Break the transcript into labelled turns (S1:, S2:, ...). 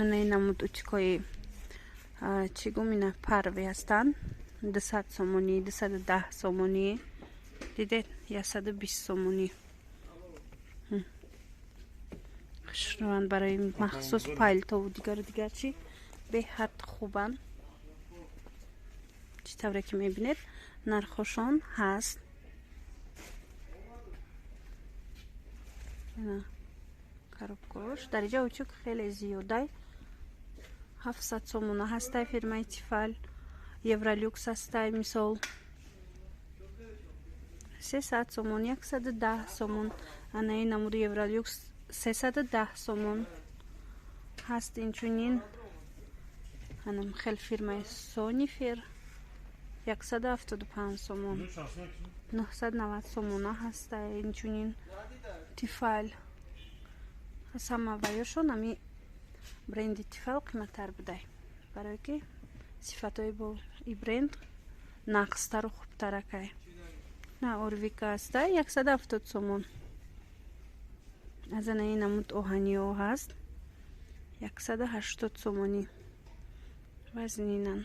S1: این نمود اوچکای چی گومینه پروی هستن 200 سومونی 210 سومونی دیدید 120 سومونی خشروان برای مخصوص پایلتا و دیگر چی به حد خوبن چی طوره که میبینید نرخشون هست коробкош дар инҷа учук хеле зиёда 700 сомона ҳастай фирмаи тифал евролюкс ҳастай мисол 300 сомон 110 сомон анаи намуди евролюкс 310 сомон ҳаст инчунин анам хел фирмаи сонифер 175 сомон 990 сомона ҳастай инчунин тифал ҳама ваёшон ами бренди тифал қиматтар будай барое ки сифатҳои бо и бренд нақстару хубтаракай на орвика ҳастай 170 сомон аз анаи намуд оҳаниҳо ҳаст 180 сомонӣ вазнинан